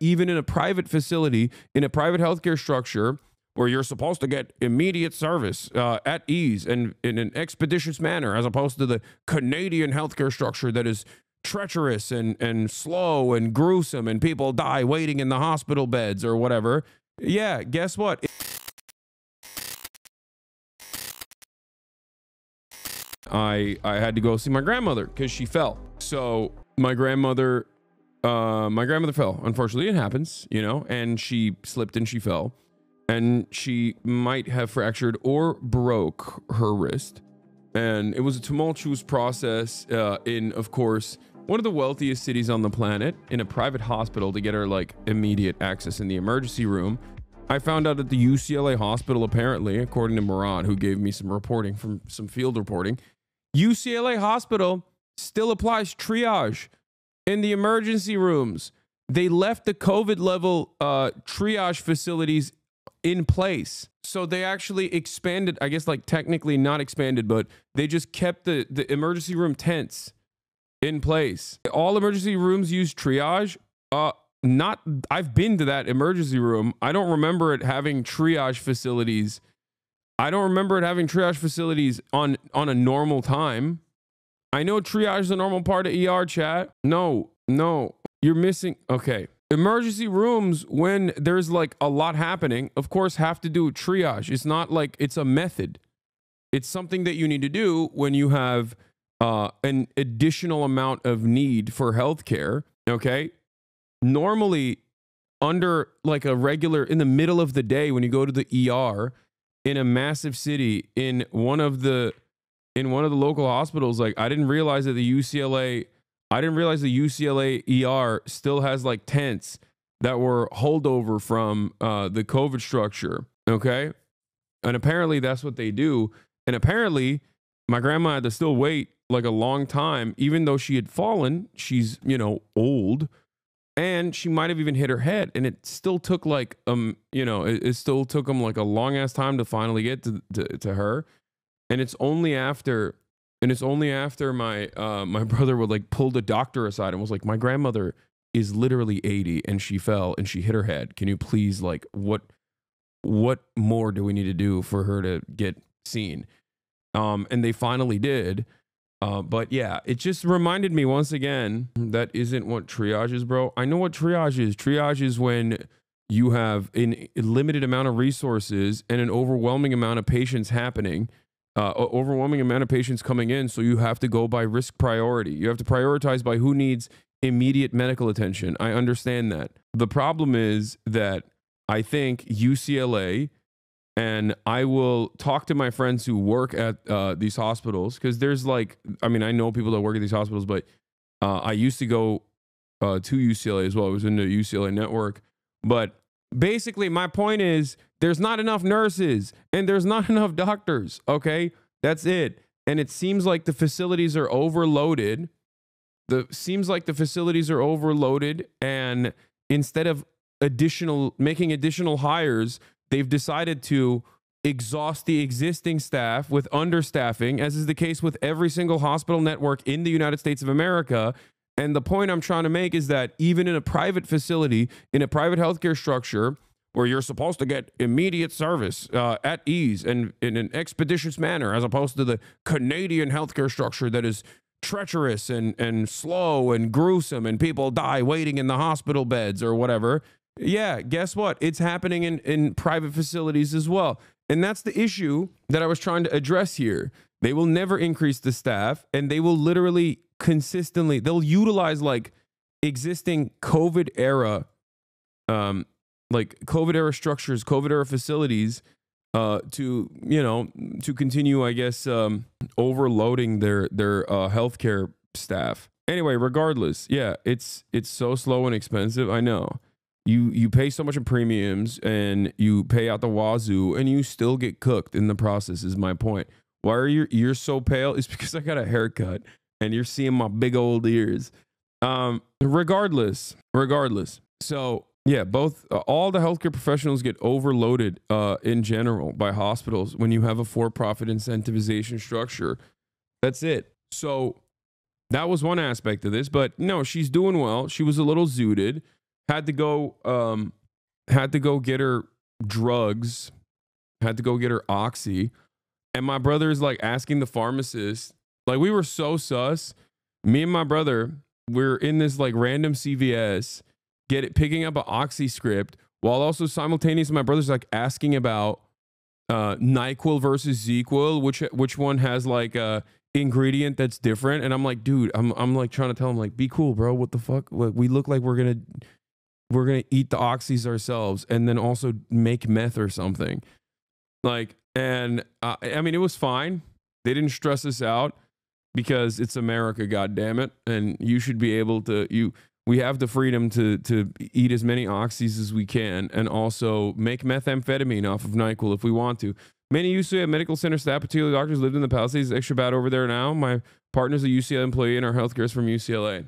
even in a private facility, in a private healthcare structure, where you're supposed to get immediate service at ease and in an expeditious manner, as opposed to the Canadian healthcare structure that is treacherous and slow and gruesome, and people die waiting in the hospital beds or whatever. Yeah, guess what? I had to go see my grandmother because she fell. So my grandmother fell. Unfortunately, it happens, you know, and she slipped and she fell, and she might have fractured or broke her wrist. And it was a tumultuous process in, of course, one of the wealthiest cities on the planet, in a private hospital, to get her like immediate access in the emergency room. I found out at the UCLA hospital, apparently, according to Murad, who gave me some reporting from some field reporting, UCLA hospital still applies triage in the emergency rooms. They left the COVID level triage facilities in place. So they actually expanded, I guess, like technically not expanded, but they just kept the emergency room tents in place. All emergency rooms use triage. I've been to that emergency room. I don't remember it having triage facilities. I don't remember it having triage facilities on a normal time. I know triage is a normal part of ER, chat. No, you're missing. Okay. Emergency rooms, when there's like a lot happening, of course, have to do triage. It's not like it's a method. It's something that you need to do when you have an additional amount of need for healthcare. Okay. Normally, under like a regular, in the middle of the day, when you go to the ER in a massive city, in one of the local hospitals, like I didn't realize the UCLA ER still has like tents that were holdover from the COVID structure. Okay. And apparently that's what they do. And apparently my grandma had to still wait like a long time, even though she had fallen. She's, you know, old, and she might have even hit her head. And it still took like, it still took them like a long ass time to finally get to her. And it's only after my my brother would like pull the doctor aside and was like, my grandmother is literally 80 and she fell and she hit her head. Can you please, like, what more do we need to do for her to get seen? And they finally did. But yeah, it just reminded me once again, that isn't what triage is, bro. I know what triage is. Triage is when you have a limited amount of resources and an overwhelming amount of patients happening. Overwhelming amount of patients coming in, so you have to go by risk priority. You have to prioritize by who needs immediate medical attention. I understand that. The problem is that I think UCLA, and I will talk to my friends who work at these hospitals, because there's like, I mean, I know people that work at these hospitals, but I used to go to UCLA as well. I was in the UCLA network. But basically, my point is, there's not enough nurses and there's not enough doctors. Okay, that's it. And it seems like the facilities are overloaded. And instead of making additional hires, they've decided to exhaust the existing staff with understaffing, as is the case with every single hospital network in the United States of America. And the point I'm trying to make is that even in a private facility, in a private healthcare structure, where you're supposed to get immediate service at ease and in an expeditious manner, as opposed to the Canadian healthcare structure that is treacherous and slow and gruesome, and people die waiting in the hospital beds or whatever. Yeah, guess what? It's happening in private facilities as well. And that's the issue that I was trying to address here. They will never increase the staff, and they will literally consistently, they'll utilize like existing COVID era structures, COVID era facilities to continue, I guess, overloading their healthcare staff. Anyway, regardless, yeah, it's so slow and expensive. I know. You pay so much in premiums and you pay out the wazoo and you still get cooked in the process, is my point. Why are your ears so pale? It's because I got a haircut and you're seeing my big old ears. Regardless. So yeah, all the healthcare professionals get overloaded in general by hospitals when you have a for-profit incentivization structure. That's it. So that was one aspect of this, but no, she's doing well. She was a little zooted, Had to go get her drugs, had to go get her oxy. And my brother is like asking the pharmacist, like we were so sus. Me and my brother, we're in this like random CVS, picking up an oxy script while also simultaneously my brother's like asking about NyQuil versus ZQuil, which one has like a ingredient that's different. And I'm like, dude, I'm like trying to tell him like, be cool, bro. What the fuck? Like, we look like we're gonna eat the oxys ourselves and then also make meth or something. Like, and I mean, it was fine. They didn't stress us out because it's America, God damn it. And you should be able to, we have the freedom to eat as many oxys as we can and also make methamphetamine off of NyQuil if we want to. Many UCLA medical center staff, particularly doctors, lived in the Palisades. Extra bad over there now. My partner's a UCLA employee and our healthcare is from UCLA.